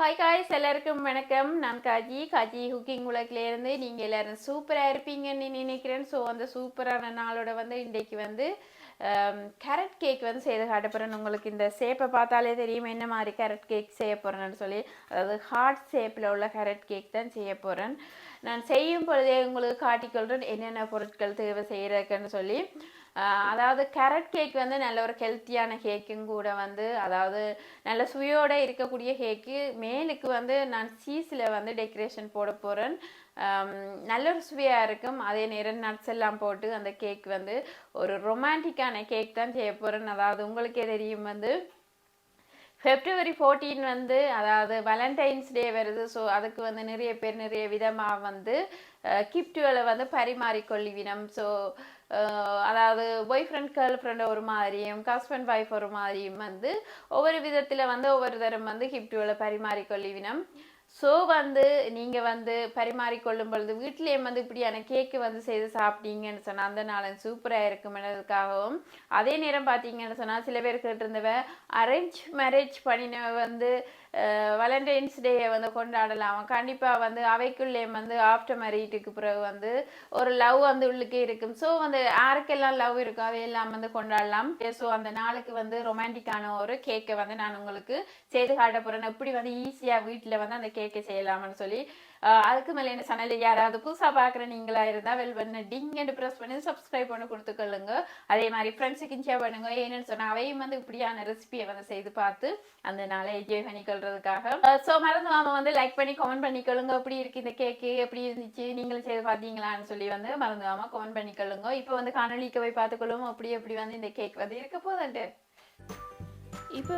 Hi guys, எல்லாருக்கும் வணக்கம். நான் காஜி குக்கிங் உலகிலேருந்து நீங்கள் எல்லோரும் சூப்பராக இருப்பீங்கன்னு நினைக்கிறேன். ஸோ அந்த சூப்பரான நாளோட இன்றைக்கு கேரட் கேக் செய்து காட்ட போகிறேன். உங்களுக்கு இந்த ஷேப்பை பார்த்தாலே தெரியும் என்ன மாதிரி கேரட் கேக் செய்ய போகிறேன்னு சொல்லி. அதாவது ஹார்ட் ஷேப்பில் உள்ள கேரட் கேக் தான் செய்ய போகிறேன். நான் செய்யும் பொழுதே உங்களுக்கு காட்டிக்கொள்கிறேன் என்னென்ன பொருட்கள் தேவை செய்கிறதுக்குன்னு சொல்லி. அதாவது கேரட் கேக் நல்ல ஒரு ஹெல்த்தியான கேக்கும் கூட அதாவது நல்ல சுவையோடு இருக்கக்கூடிய கேக்கு. மேலுக்கு நான் சீஸில் டெக்கரேஷன் போட போகிறேன். நல்ல ஒரு சுவையாக இருக்கும். அதே நேரம் நட்ஸ் எல்லாம் போட்டு அந்த கேக் ஒரு ரொமான்டிக்கான கேக் தான் செய்ய போகிறேன். அதாவது உங்களுக்கே தெரியும் February 14 அதாவது வேலண்டைன்ஸ் டே வருது. ஸோ அதுக்கு நிறைய பேர் நிறைய விதமாக கிஃப்ட்டுகளை பரிமாறிக்கொள்ளிவினம். ஸோ அதாவது பாய் ஃப்ரெண்ட் கேர்ள் ஃப்ரெண்ட் ஒரு மாதிரியும் ஹஸ்பண்ட் ஒய்ஃப் ஒரு மாதிரியும் ஒவ்வொரு விதத்தில் ஒவ்வொரு தரம் கிஃப்ட்டுகளை பரிமாறிக்கொள்ளிவினம். ஸோ நீங்கள் பரிமாறிக்கொள்ளும் பொழுது வீட்லேயே இப்படியான கேக்கு செய்து சாப்பிட்டீங்கன்னு சொன்னால் அந்த நாள் சூப்பராக இருக்கும்ன்றதுக்காகவும், அதே நேரம் பார்த்தீங்கன்னு சொன்னால் சில பேர் கேட்டிருந்தவ அரேஞ்ச் மேரேஜ் பண்ணினவ வேலண்டைன்ஸ் டேயை கொண்டாடலாம். கண்டிப்பாக அவைக்குள்ளே ஆஃப்டர் மேரேஜுக்கு பிறகு ஒரு லவ் உள்ளுக்கே இருக்கும். ஸோ யாருக்கெல்லாம் லவ் இருக்கோ அவையெல்லாம் கொண்டாடலாம். ஸோ அந்த நாளுக்கு ரொமான்டிக்கான ஒரு கேக்கை நான் உங்களுக்கு செய்து காட்ட போகிறேன். எப்படி ஈஸியாக வீட்டில் அந்த கேக்கை செய்யலாம்னு சொல்லி. அதுக்கு மேலே என்ன சேனலில் யாராவது புதுசாக பார்க்குற நீங்களா இருந்தால் வெல் பண்ண டிங் என்று ப்ரெஸ் பண்ணி சப்ஸ்கிரைப் பண்ணி கொடுத்துக்கொள்ளுங்க. அதே மாதிரி ஃப்ரெண்ட்ஸுக்கு ஷேர் பண்ணுங்க. ஏன்னு சொன்னால் அவையும் இப்படியான ரெசிபியை செய்து பார்த்து அந்த நாளை என்ஜாய் பண்ணிக்கொள்றதுக்காக. ஸோ மறந்து வாங்க லைக் பண்ணி கமெண்ட் பண்ணிக்கொள்ளுங்க. எப்படி இருக்குது இந்த கேக்கு, எப்படி இருந்துச்சு, நீங்களும் செய்து பார்த்தீங்களான்னு சொல்லி மறந்து வாங்க கமெண்ட் பண்ணிக்கொள்ளுங்க. இப்போ காணொலிக்கு போய் பார்த்துக்கொள்ளும் எப்படி இந்த கேக் இருக்க போதுன்ட்டு. இப்போ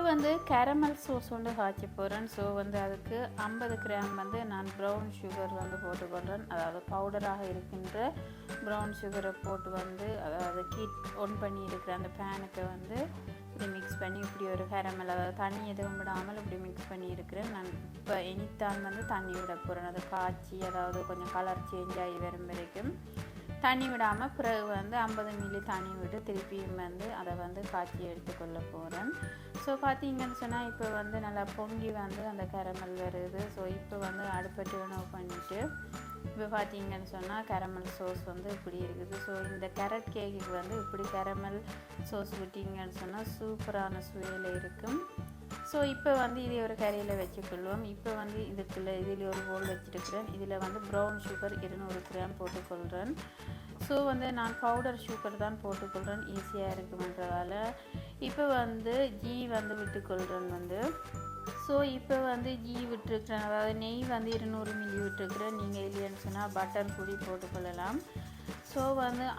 கேரமல் சோஸ் காய்ச்சி போகிறேன். ஸோ அதுக்கு 50 கிராம் நான் ப்ரௌன் சுகர் போட்டுக்கொள்கிறேன். அதாவது பவுடராக இருக்கின்ற ப்ரௌன் சுகரை போட்டு அதாவது ஹீட் ஒன் பண்ணி இருக்கிற அந்த பேனுக்கு இப்படி மிக்ஸ் பண்ணி இப்படி ஒரு கேரமல், அதாவது தண்ணி எதுவும் விடாமல் இப்படி மிக்ஸ் பண்ணி இருக்கிறேன். நான் இப்போ இனித்தான் தண்ணி விட போகிறேன். அதை காய்ச்சி அதாவது கொஞ்சம் கலர் சேஞ்ச் ஆகி வரும் வரைக்கும் தண்ணி விடாமல் பிறகு 50 மில்லி தண்ணி விட்டு திருப்பியும் அதை காய்ச்சி எடுத்துக்கொள்ள போகிறேன். ஸோ பார்த்தீங்கன்னு சொன்னால் இப்போ நல்லா பொங்கி அந்த கேரமல் வருது. ஸோ இப்போ அடுப்பை டர்ன் ஆஃப் பண்ணிவிட்டு இப்போ பார்த்தீங்கன்னு சொன்னால் கேரமல் சோஸ் இப்படி இருக்குது. ஸோ இந்த கேரட் கேக்குக்கு இப்படி கேரமல் சோஸ் விட்டிங்கன்னு சொன்னால் சூப்பரான சுவையில் இருக்கும். ஸோ இப்போ இதை ஒரு கரையில் வச்சுக்கொள்வோம். இப்போ இதுக்குள்ளே இதில் ஒரு போல் வச்சுருக்கிறேன். இதில் ப்ரௌன் சுகர் 200 கிராம் போட்டுக்கொள்கிறேன். ஸோ நான் பவுடர் சுகர் தான் போட்டுக்கொள்கிறேன், ஈஸியாக இருக்குமென்றதால. இப்போ கீ விட்டுக்கொள்கிறேன். ஸோ இப்போ கீ விட்டுருக்குறேன், அதாவது நெய் 200 மில்லி விட்டுருக்குறேன். நீங்கள் இல்லைன்னு சொன்னால் பட்டர் பொடி போட்டுக்கொள்ளலாம். ஸோ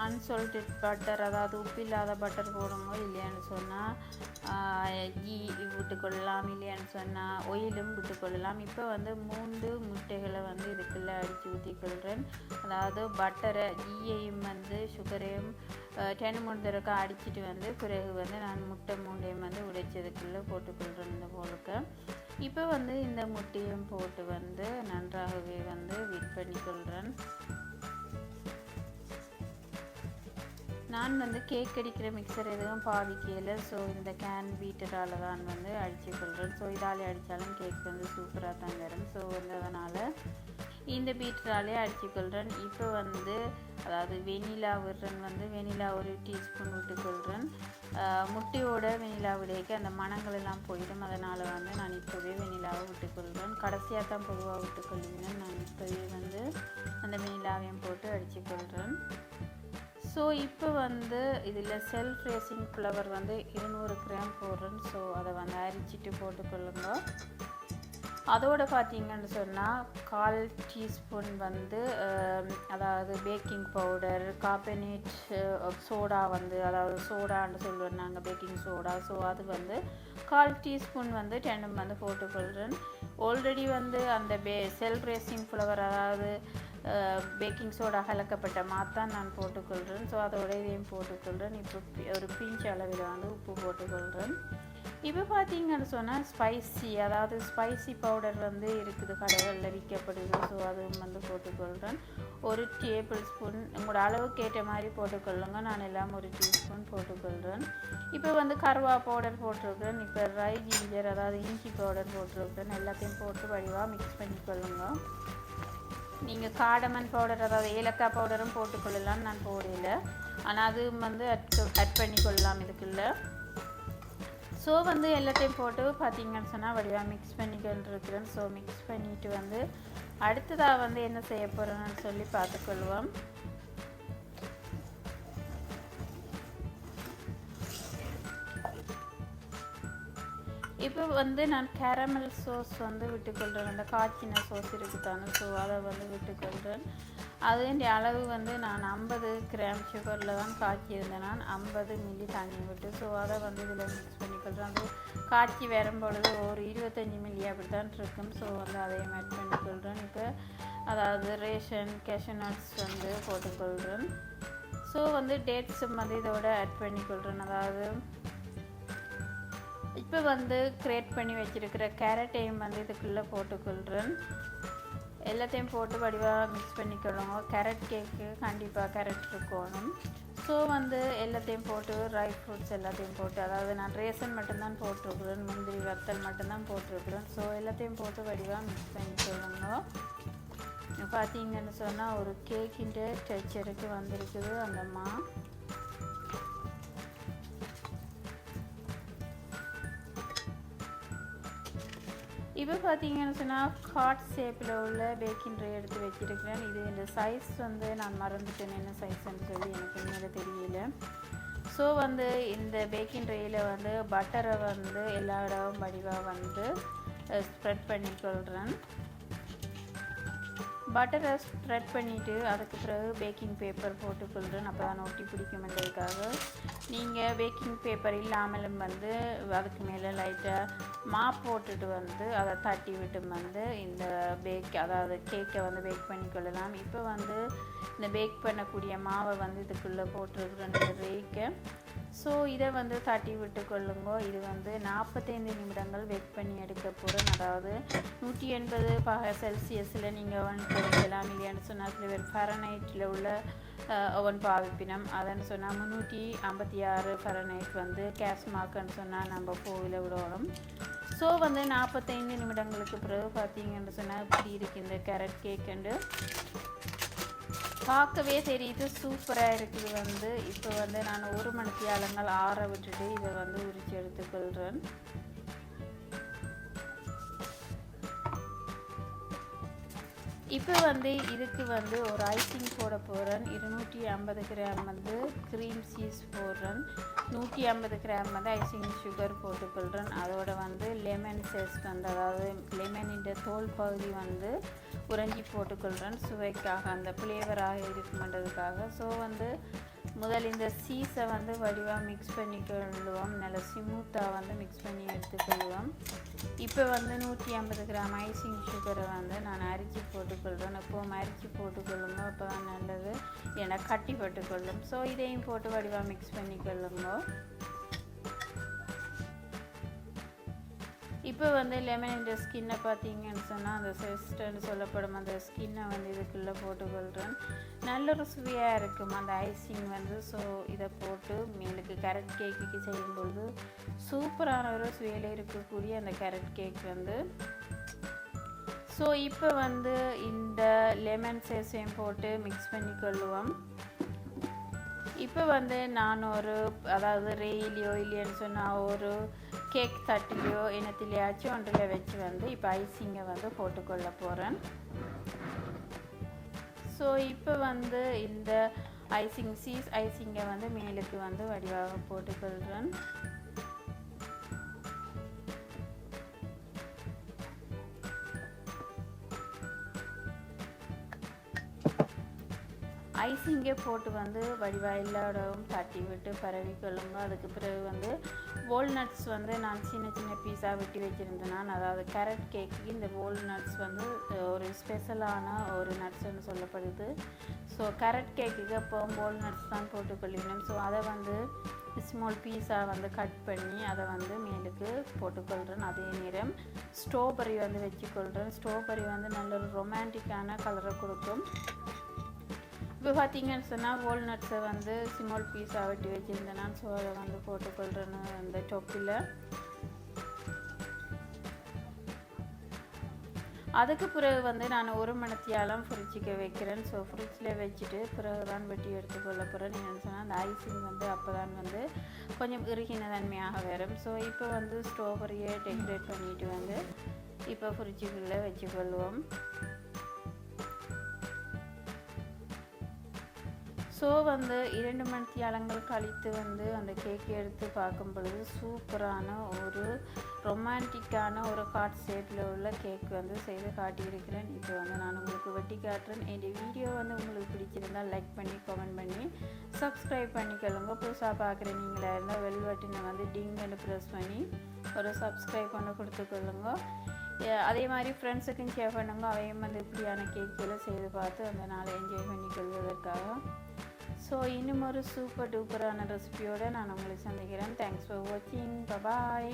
அன்சால்டட் பட்டர், அதாவது உப்பு இல்லாத பட்டர் போடுங்க. இல்லைன்னு சொன்னால் கீ விட்டுக்கொள்ளலாம், இல்லைன்னு சொன்னால் ஒயிலும் விட்டுக்கொள்ளலாம். இப்போ 3 முட்டைகளை இதுக்குள்ளே அடித்து ஊற்றிக்கொள்கிறேன். அதாவது பட்டரை கீயையும் சுகரையும் 10 தடவை அடிச்சுட்டு பிறகு நான் முட்டை 3ஐயும் உடைச்சதுக்குள்ளே போட்டுக்கொள்கிறேன் இந்த போலுக்கு. இப்போ இந்த முட்டையும் போட்டு நன்றாகவே விட் பண்ணிக்கொள்கிறேன். நான் கேக் அடிக்கிற மிக்சர் எதுவும் பாவிக்கல. ஸோ இந்த கேன் பீட்டரால் தான் அடிச்சுக்கொள்கிறேன். ஸோ இதாலே அடித்தாலும் கேக் சூப்பராக தான் வரும். ஸோ அதனால் இந்த பீட்டராலே அடிச்சுக்கொள்கிறேன். இப்போ அதாவது வெனிலா விடுறேன். வெனிலா 1 டீஸ்பூன் விட்டுக்கொள்கிறேன். முட்டையோட வெனிலா விடைக்கு அந்த மணங்கள் எல்லாம் போயிடும். அதனால் நான் இப்போவே வெனிலாவை விட்டுக்கொள்கிறேன். கடைசியாக தான் பொதுவாக விட்டுக்கொள்கிறேன். நான் இப்போவே அந்த வெனிலாவையும் போட்டு அடிச்சுக்கொள்கிறேன். ஸோ இப்போ இதில் செல்ஃப் ரேசிங் ஃப்ளவர் 200 கிராம் போடுறேன். ஸோ அதை அரிச்சிட்டு போட்டுக்கொள்ளுங்க. அதோடு பார்த்தீங்கன்னு சொன்னால் 1/4 டீஸ்பூன் அதாவது பேக்கிங் பவுடர், கார்பனேட் சோடா அதாவது சோடான்னு சொல்லுவேன் நாங்கள், பேக்கிங் சோடா. ஸோ அது 1/4 டீஸ்பூன் 10 போட்டுக்கொள்கிறேன். ஆல்ரெடி அந்த செல்ஃப் ரேசிங் ஃப்ளவர், அதாவது பேக்கிங் சோடா கலக்கப்பட்ட மாத்தான் நான் போட்டுக்கொள்கிறேன். ஸோ அதோட இதையும் போட்டுக்கொள்கிறேன். இப்போ ஒரு பிஞ்ச் அளவில் உப்பு போட்டுக்கொள்கிறேன். இப்போ பார்த்தீங்கன்னு சொன்னால் ஸ்பைசி, அதாவது ஸ்பைசி பவுடர் வந்து இருக்குது, கடைகளில் விற்கப்படுது. ஸோ அதுவும் வந்து போட்டுக்கொள்கிறேன். ஒரு டேபிள் ஸ்பூன் உங்களோட அளவுக்கு ஏற்ற மாதிரி போட்டுக்கொள்ளுங்க. நான் எல்லாம் ஒரு டீஸ்பூன் போட்டுக்கொள்கிறேன். இப்போ வந்து கருவா பவுடர் போட்டிருக்கிறேன். இப்போ ட்ரை ஜிஞ்சர், அதாவது இஞ்சி பவுடர் போட்டிருக்கிறேன். எல்லாத்தையும் போட்டு வடிவாக மிக்ஸ் பண்ணிக்கொள்ளுங்க. நீங்கள் காடமன் பவுடர், அதாவது ஏலக்காய் பவுடரும் போட்டுக்கொள்ளலாம். நான் போடல, ஆனால் அது வந்து அட் பண்ணிக்கொள்ளலாம் இதுக்குள்ளே. ஸோ வந்து எல்லாத்தையும் போட்டு பார்த்தீங்கன்னு சொன்னால் வடிவாக மிக்ஸ் பண்ணிக்கிட்டுருக்கிறேன். ஸோ மிக்ஸ் பண்ணிவிட்டு வந்து அடுத்ததாக வந்து என்ன செய்ய போகிறேன்னு சொல்லி பார்த்துக்கொள்வோம். இப்போ வந்து நான் கேரமல் சோஸ் வந்து விட்டுக்கொள்கிறேன். அந்த காய்ச்சின சோஸ் இருக்குதானே, ஸோ அதை வந்து விட்டுக்கொள்கிறேன். அதுன்ற அளவு வந்து நான் 50 கிராம் சுகரில் தான் காய்ச்சியிருந்தேன். நான் 50 மில்லி தண்ணி விட்டு, ஸோ அதை வந்து இதில் மிக்ஸ் பண்ணிக்கொள்கிறேன். அது காய்ச்சி வரும்பொழுது ஒரு 25 மில்லி அப்படி தான் இருக்கும். ஸோ வந்து அதையும் ஆட் பண்ணிக்கொள்கிறேன். இப்போ அதாவது ரேஷன் கேஷ்யூ நட்ஸ் வந்து போட்டுக்கொள்கிறேன். ஸோ வந்து டேட்ஸும் வந்து இதோட ஆட் பண்ணிக்கொள்கிறேன். அதாவது இப்போ வந்து கிரேட் பண்ணி வச்சுருக்கிற கேரட்டையும் வந்து இதுக்குள்ளே போட்டுக்கொள்கிறேன். எல்லாத்தையும் போட்டு வடிவாக மிக்ஸ் பண்ணிக்கொள்ளுங்க. கேரட் கேக்கு கண்டிப்பாக கேரட் இருக்கணும். ஸோ வந்து எல்லாத்தையும் போட்டு ட்ரை ஃப்ரூட்ஸ் எல்லாத்தையும் போட்டு, அதாவது நான் ரேசன் மட்டும்தான் போட்டிருக்கிறேன், முந்திரி வத்தல் மட்டும்தான் போட்டிருக்கிறேன். ஸோ எல்லாத்தையும் போட்டு வடிவாக மிக்ஸ் பண்ணிக்கொள்ளுங்க. பார்த்தீங்கன்னு சொன்னால் ஒரு கேக்கிൻ്റെ டெக்ஸ்சருக்கு வந்திருக்குது அந்த மா. இப்போ பார்த்தீங்கன்னு சொன்னால் ஹார்ட் ஷேப்பில் உள்ள பேக்கிங் ட்ரே எடுத்து வச்சுருக்கிறேன். இது இந்த சைஸ் வந்து நான் மறந்துட்டேன், என்ன சைஸ்ன்னு சொல்லி எனக்கு மேலே தெரியல. ஸோ வந்து இந்த பேக்கிங் ட்ரேயில் வந்து பட்டரை வந்து எல்லா இடமும் வடிவாக வந்து ஸ்ப்ரெட் பண்ணிக்கொள்கிறேன். பட்டரை ஸ்ப்ரெட் பண்ணிவிட்டு அதுக்கு பிறகு பேக்கிங் பேப்பர் போட்டுக்கொள்கிறேன். அப்போ தான் ஒட்டி பிடிக்குமென்றதுக்காக. நீங்கள் பேக்கிங் பேப்பர் இல்லாமலும் வந்து அதுக்கு மேலே லைட்டாக மாப் போட்டுட்டு வந்து அதை தட்டி விட்டு வந்து இந்த அதாவது கேக்கை வந்து பேக் பண்ணிக்கொள்ளலாம். இப்போ வந்து இந்த பேக் பண்ணக்கூடிய மாவை வந்து இதுக்குள்ளே போட்டுருக்குறேன் ரேக்கை. ஸோ இதை வந்து தட்டி விட்டு கொள்ளுங்க. இது வந்து 45 நிமிடங்கள் பேக் பண்ணி எடுக்க போகிறேன். அதாவது 180 செல்சியஸில் நீங்கள் ஓவன் வைக்கலாம். இல்லையான்னு சொன்னால் சில பேர் ஃபரனைட்டில் உள்ள ஓவன் பாவிப்பினம். அதன்னு சொன்னால் 356 ஃபரனைட் வந்து கேஸ் மார்க்குன்னு சொன்னால் நம்ம போவில் விடணும். ஸோ வந்து 45 நிமிடங்களுக்கு பிறகு பார்த்தீங்கன்னு சொன்னால் இப்படி இருக்குது இந்த கேரட் கேக்குண்டு. பார்க்கவே தெரியுது, சூப்பராக இருக்குது வந்து. இப்போ வந்து நான் 1 மணித்தியாலங்கள் ஆற விட்டுட்டு இதை வந்து உரித்து எடுத்துக்கொள்கிறேன். இப்போ வந்து இதுக்கு வந்து ஒரு ஐசிங் போட போகிறேன். 250 கிராம் வந்து க்ரீம் சீஸ் போடுறேன். 150 கிராம் வந்து ஐசிங் சுகர் போட்டுக்கொள்கிறேன். அதோட வந்து லெமன் செஸ்ட் வந்து, அதாவது லெமனின் தோல் பகுதி வந்து உறைஞ்சி போட்டுக்கொள்கிறேன், சுவைக்காக, அந்த ஃப்ளேவராக இருக்குமென்றதுக்காக. ஸோ வந்து முதல் இந்த சீஸை வந்து வடிவாக மிக்ஸ் பண்ணிக்கொள்ளுவோம். நல்லா ஸ்மூத்தாக வந்து மிக்ஸ் பண்ணி எடுத்துக்கொள்வோம். இப்போ வந்து 150 கிராம் ஐசிங் சுகரை வந்து நான் அரிச்சு போட்டுக்கொள்கிறேன். எப்போவும் அரிச்சு போட்டுக்கொள்ளுங்க, அப்போ தான் நல்லது, ஏன்னா கட்டி போட்டுக்கொள்ளும். ஸோ இதையும் போட்டு வடிவாக மிக்ஸ் பண்ணிக்கொள்ளுங்க. இப்போ வந்து லெமன் ஸ்கின்னை பார்த்தீங்கன்னு சொன்னால் அந்த செஸ்ட்டுன்னு சொல்லப்படும் அந்த ஸ்கின்னை வந்து இதுக்குள்ளே போட்டுக்கொள்கிறேன். நல்ல ஒரு சுவையாக இருக்கும் அந்த ஐசிங் வந்து. ஸோ இதை போட்டு மேலுக்கு கேரட் கேக்குக்கு செய்யும்பொழுது சூப்பரான ஒரு சுவையில் இருக்கக்கூடிய அந்த கேரட் கேக் வந்து. ஸோ இப்போ வந்து இந்த லெமன் சேஸையும் போட்டு மிக்ஸ் பண்ணிக்கொள்ளுவோம். இப்போ வந்து நான் அதாவது ரெயிலையோ இல்லைன்னு சொன்னால் ஒரு கேக் தட்டிலையோ என்னத்திலையாச்சும் ஒன்றில் வச்சு வந்து இப்போ ஐசிங்கை வந்து போட்டுக்கொள்ள போகிறேன். ஸோ இப்போ வந்து இந்த சீஸ் ஐசிங்கை வந்து மேலுக்கு வந்து வடிவாக போட்டுக்கொள்கிறேன். ஐசிங்கே போட்டு வந்து வடிவாக எல்லா இடமும் தட்டி விட்டு பரவி கொள்ளுங்க. அதுக்கு பிறகு வந்து வால்நட்ஸ் வந்து நான் சின்ன சின்ன பீஸாக வெட்டி வச்சுருந்தேன். அதாவது கேரட் கேக்கு இந்த வால்நட்ஸ் வந்து ஒரு ஸ்பெஷலான ஒரு நட்ஸ்ன்னு சொல்லப்படுது. ஸோ கேரட் கேக்குக்கு அப்போ வால்நட்ஸ் தான் போட்டுக்கொள்ளிக்கணும். ஸோ அதை வந்து ஸ்மால் பீஸாக வந்து கட் பண்ணி அதை வந்து மேலுக்கு போட்டுக்கொள்கிறேன். அதே நேரம் ஸ்ட்ராபெரி வந்து வச்சுக்கொள்கிறேன். ஸ்ட்ராபெரி வந்து நல்ல ஒரு ரொமான்டிக்கான கலரை கொடுக்கும். இப்போ பார்த்தீங்கன்னு சொன்னால் வால்நட்ஸை வந்து ஸ்மால் பீஸாக வெட்டி வச்சுருந்தேன் நான். ஸோ அதை வந்து போட்டுக்கொள்கிறேன்னு அந்த டொப்பில். அதுக்கு பிறகு வந்து நான் ஒரு மணித்தியாலம் ஃப்ரிட்ஜுக்கு வைக்கிறேன். ஸோ ஃப்ரிட்ஜில் வச்சுட்டு பிறகு தான் வெட்டி எடுத்துக்கொள்ள போகிறேன். நீங்கள் சொன்னால் அந்த ஐசிங் வந்து அப்போ தான் வந்து கொஞ்சம் இறுகின தன்மையாக வரும். ஸோ இப்போ வந்து ஸ்ட்ராபெரியை டெக்கரேட் பண்ணிவிட்டு வந்து இப்போ ஃப்ரிட்ஜுக்குள்ளே வச்சுக்கொள்வோம். ஸோ வந்து 2 மணித்தியாலங்கள் கழித்து வந்து அந்த கேக்கை எடுத்து பார்க்கும் பொழுது சூப்பரான ஒரு ரொமான்டிக்கான ஒரு ஹார்ட் ஷேப்பில் உள்ள கேக் வந்து செய்து காட்டியிருக்கிறேன். இப்போ வந்து நான் உங்களுக்கு வெட்டி காட்டுறேன். இந்த வீடியோ வந்து உங்களுக்கு பிடிச்சிருந்தால் லைக் பண்ணி கமெண்ட் பண்ணி சப்ஸ்கிரைப் பண்ணிக்கொள்ளுங்க. புதுசாக பார்க்குற நீங்களாக இருந்தால் வெல் பட்டனை வந்து டிங்னு ப்ரெஸ் பண்ணி ஒரு சப்ஸ்கிரைப் பண்ணி கொடுத்துக்கொள்ளுங்க. அதே மாதிரி ஃப்ரெண்ட்ஸுக்கும் ஷேர் பண்ணுங்க. அவையும் வந்து இப்படியான கேக்குகளை செய்து பார்த்து அந்த நாளை என்ஜாய் பண்ணிக்கொள்வதற்காக. ஸோ இன்னும் ஒரு சூப்பர் டூப்பரான ரெசிபியோடு நான் உங்களை சந்திக்கிறேன். தேங்க்ஸ் ஃபார் வாட்சிங். பாய்.